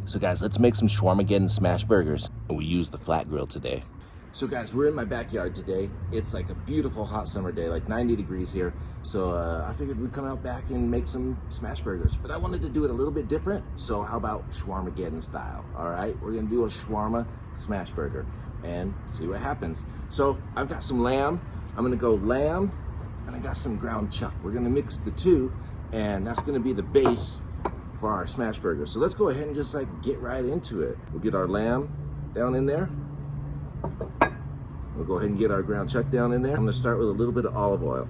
So guys, let's make some Shawarmageddin smash burgers. And we use the flat grill today. So guys, we're in my backyard today. It's like a beautiful hot summer day, like 90 degrees here. So I figured we'd come out back and make some smash burgers. But I wanted to do it a little bit different. So how about Shawarmageddin style? All right, we're gonna do a shawarma smash burger and see what happens. So I've got some lamb. I'm gonna go lamb, and I got some ground chuck. We're gonna mix the two, and that's gonna be the base for our smash burger. So let's go ahead and just like get right into it. We'll get our lamb down in there. We'll go ahead and get our ground chuck down in there. I'm gonna start with a little bit of olive oil.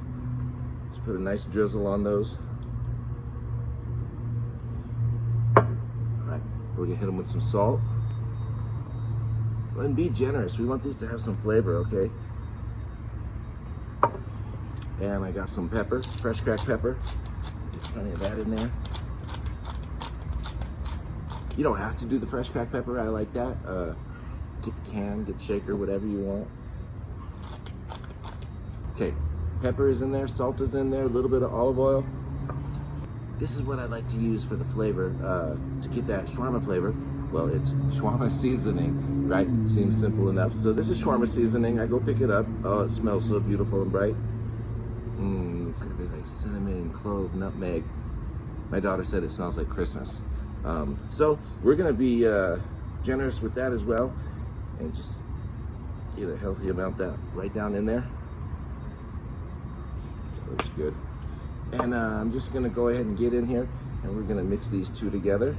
Just put a nice drizzle on those. All right, we're gonna hit them with some salt. And be generous, we want these to have some flavor, okay? And I got some pepper, fresh cracked pepper. Get plenty of that in there. You don't have to do the fresh cracked pepper, I like that. Get the can, get the shaker, whatever you want. Okay, pepper is in there, salt is in there, a little bit of olive oil. This is what I like to use for the flavor, to get that shawarma flavor. Well, it's shawarma seasoning, right? Seems simple enough. So this is shawarma seasoning. I go pick it up. Oh, it smells so beautiful and bright. It's like there's like cinnamon, clove, nutmeg. My daughter said it smells like Christmas. So we're gonna be generous with that as well, and just get a healthy amount that right down in there. That looks good. And I'm just gonna go ahead and get in here, and we're gonna mix these two together.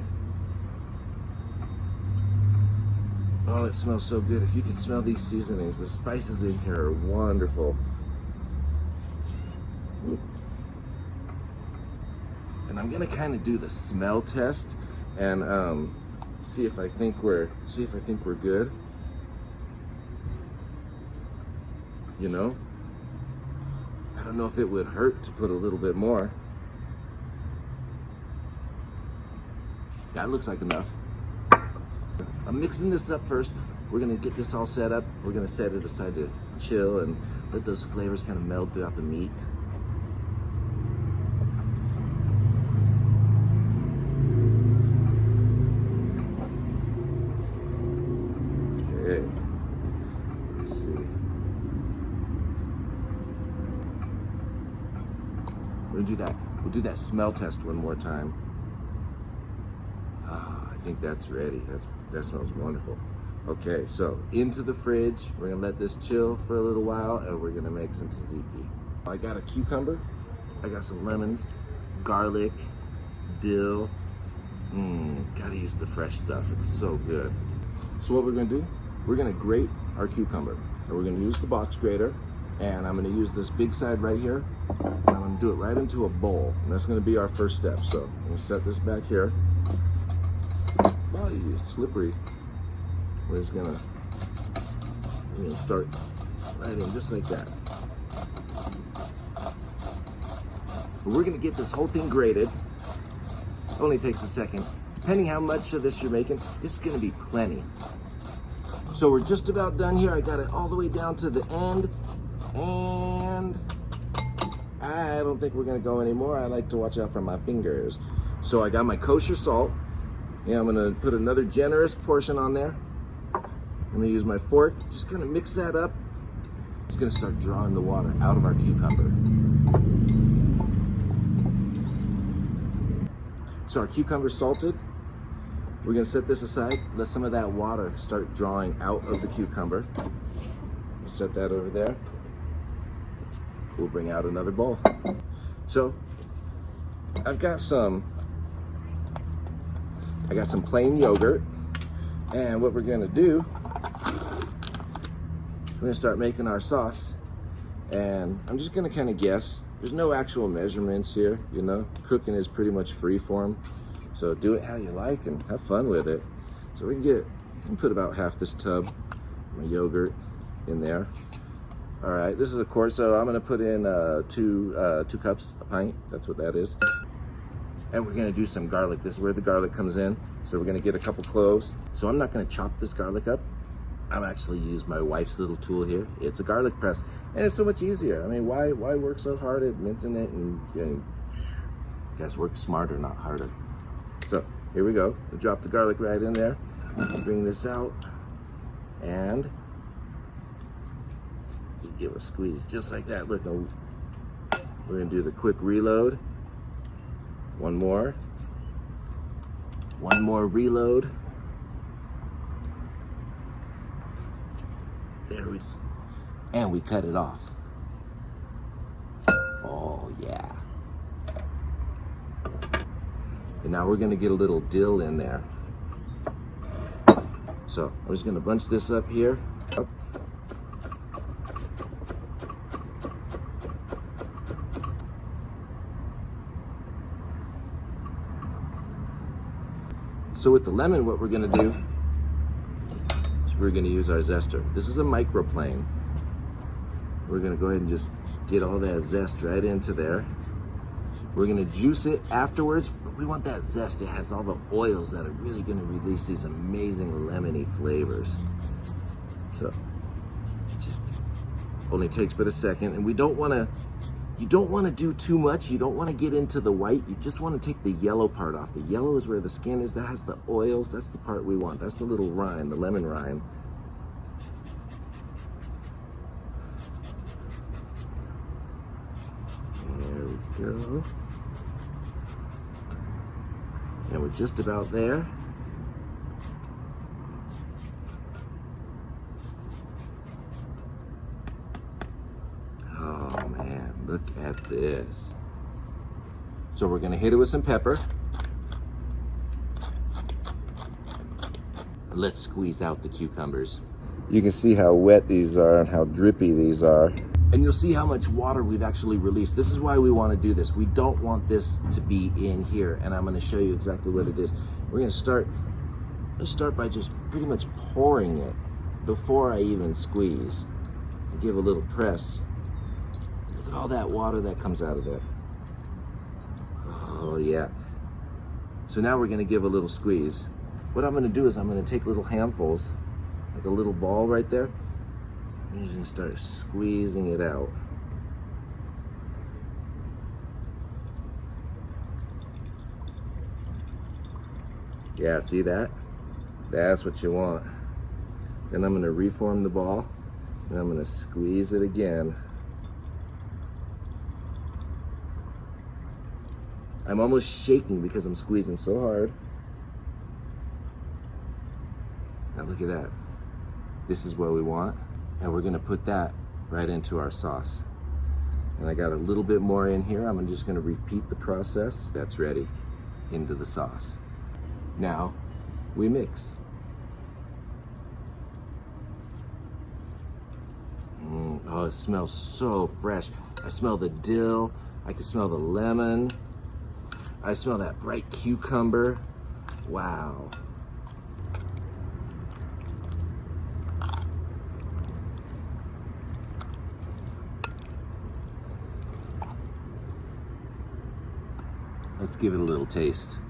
Oh, it smells so good. If you can smell these seasonings, the spices in here are wonderful. And I'm gonna kind of do the smell test and see if I think we're good. You know, I don't know if it would hurt to put a little bit more. That looks like enough. I'm mixing this up first. We're gonna get this all set up. We're gonna set it aside to chill and let those flavors kind of meld throughout the meat. Okay, let's see. We'll do that smell test one more time. I think that's ready. That smells wonderful. Okay, so into the fridge. We're gonna let this chill for a little while, and we're gonna make some tzatziki. I got a cucumber, I got some lemons, garlic, dill. Gotta use the fresh stuff. It's so good. So what we're gonna do, we're gonna grate our cucumber. And we're gonna use the box grater, and I'm gonna use this big side right here, and I'm gonna do it right into a bowl. And that's gonna be our first step. So I'm gonna set this back here. Oh, it's slippery. We're just gonna start right in just like that. But we're gonna get this whole thing grated. Only takes a second. Depending how much of this you're making, this is gonna be plenty. So we're just about done here. I got it all the way down to the end, and I don't think we're gonna go anymore. I like to watch out for my fingers. So I got my kosher salt. Yeah, I'm gonna put another generous portion on there. I'm gonna use my fork, just kind of mix that up. It's gonna start drawing the water out of our cucumber. So our cucumber's salted. We're gonna set this aside, let some of that water start drawing out of the cucumber. We'll set that over there. We'll bring out another bowl. So I got some plain yogurt, and what we're gonna do, we're gonna start making our sauce, and I'm just gonna kind of guess. There's no actual measurements here, you know. Cooking is pretty much free form, so do it how you like and have fun with it. So we can put about half this tub, my yogurt, in there. All right, this is a quart, so I'm gonna put in two cups, a pint. That's what that is. And we're gonna do some garlic. This is where the garlic comes in. So we're gonna get a couple cloves. So I'm not gonna chop this garlic up. I'm actually use my wife's little tool here. It's a garlic press, and it's so much easier. I mean, why work so hard at mincing it? And you guys work smarter, not harder. So here we go. We drop the garlic right in there. Bring this out, and you give a squeeze just like that. Look, we're gonna do the quick reload. One more reload. There we go. And we cut it off. Oh yeah. And now we're gonna get a little dill in there. So I'm just gonna bunch this up here. So with the lemon, what we're gonna do is we're gonna use our zester. This is a microplane. We're gonna go ahead and just get all that zest right into there. We're gonna juice it afterwards, but we want that zest. It has all the oils that are really gonna release these amazing lemony flavors. So, it just only takes but a second, and you don't wanna do too much. You don't wanna get into the white. You just wanna take the yellow part off. The yellow is where the skin is. That has the oils. That's the part we want. That's the little rind, the lemon rind. There we go. And we're just about there. Oh man, look at this. So we're gonna hit it with some pepper. Let's squeeze out the cucumbers. You can see how wet these are and how drippy these are. And you'll see how much water we've actually released. This is why we want to do this. We don't want this to be in here, and I'm going to show you exactly what it is. We're going to start by just pretty much pouring it before I even squeeze. And give a little press. Look at all that water that comes out of there. Oh yeah. So now we're going to give a little squeeze. What I'm going to do is I'm going to take little handfuls, like a little ball right there. I'm just gonna start squeezing it out. Yeah, see that? That's what you want. Then I'm gonna reform the ball, and I'm gonna squeeze it again. I'm almost shaking because I'm squeezing so hard. Now look at that. This is what we want. And we're gonna put that right into our sauce. And I got a little bit more in here. I'm just gonna repeat the process. That's ready into the sauce. Now we mix. Oh, it smells so fresh. I smell the dill. I can smell the lemon. I smell that bright cucumber. Wow. Let's give it a little taste.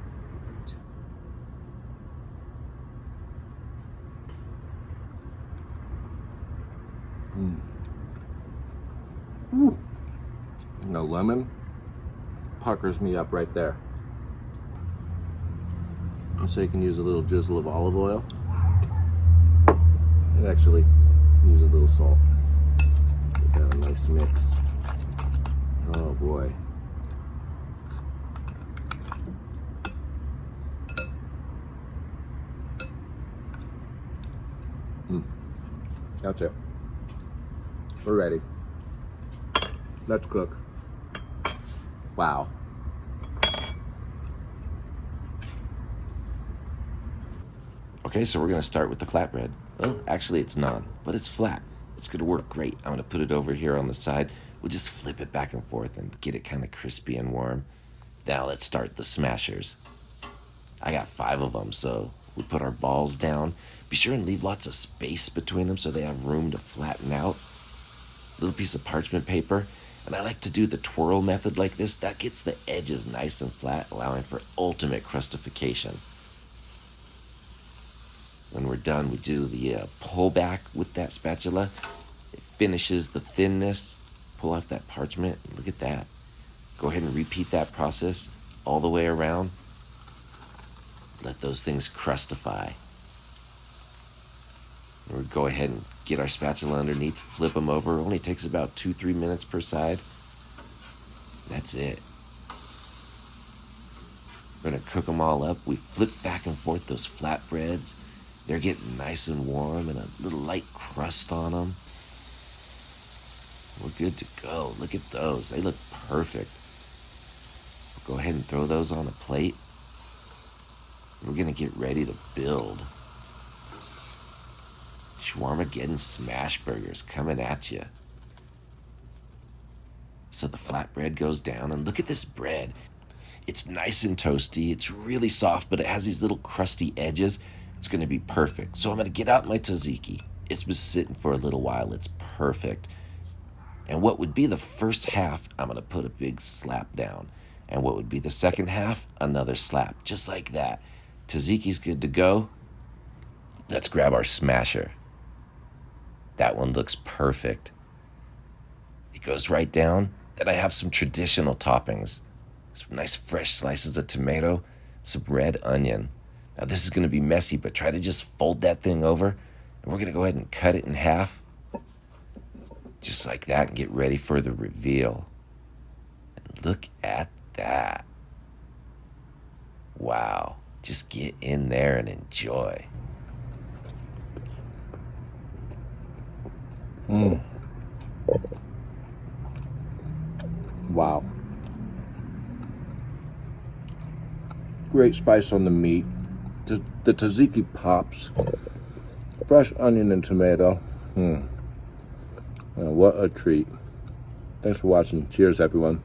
The lemon puckers me up right there. And so you can use a little drizzle of olive oil. And actually use a little salt. Get that a nice mix. Oh boy. That's it. We're ready. Let's cook. Wow. Okay, so we're gonna start with the flatbread. Well, actually it's not, but it's flat. It's gonna work great. I'm gonna put it over here on the side. We'll just flip it back and forth and get it kind of crispy and warm. Now let's start the smashers. I got 5 of them, so we put our balls down. Be sure and leave lots of space between them so they have room to flatten out. Little piece of parchment paper. And I like to do the twirl method like this. That gets the edges nice and flat, allowing for ultimate crustification. When we're done, we do the pull back with that spatula. It finishes the thinness. Pull off that parchment. Look at that. Go ahead and repeat that process all the way around. Let those things crustify. We'll go ahead and get our spatula underneath, flip them over. It only takes about 2-3 minutes per side. That's it. We're gonna cook them all up. We flip back and forth those flatbreads. They're getting nice and warm and a little light crust on them. We're good to go. Look at those. They look perfect. We'll go ahead and throw those on a plate. We're gonna get ready to build. Shawarmageddin smash burgers coming at you. So the flatbread goes down, and look at this bread. It's nice and toasty. It's really soft, but it has these little crusty edges. It's gonna be perfect. So I'm gonna get out my tzatziki. It's been sitting for a little while. It's perfect. And what would be the first half, I'm gonna put a big slap down. And what would be the second half, another slap, just like that. Tzatziki's good to go. Let's grab our smasher. That one looks perfect. It goes right down. Then I have some traditional toppings. Some nice fresh slices of tomato, some red onion. Now this is gonna be messy, but try to just fold that thing over, and we're gonna go ahead and cut it in half. Just like that, and get ready for the reveal. And look at that. Wow, just get in there and enjoy. Wow. Great spice on the meat. The tzatziki pops. Fresh onion and tomato. What a treat. Thanks for watching. Cheers, everyone.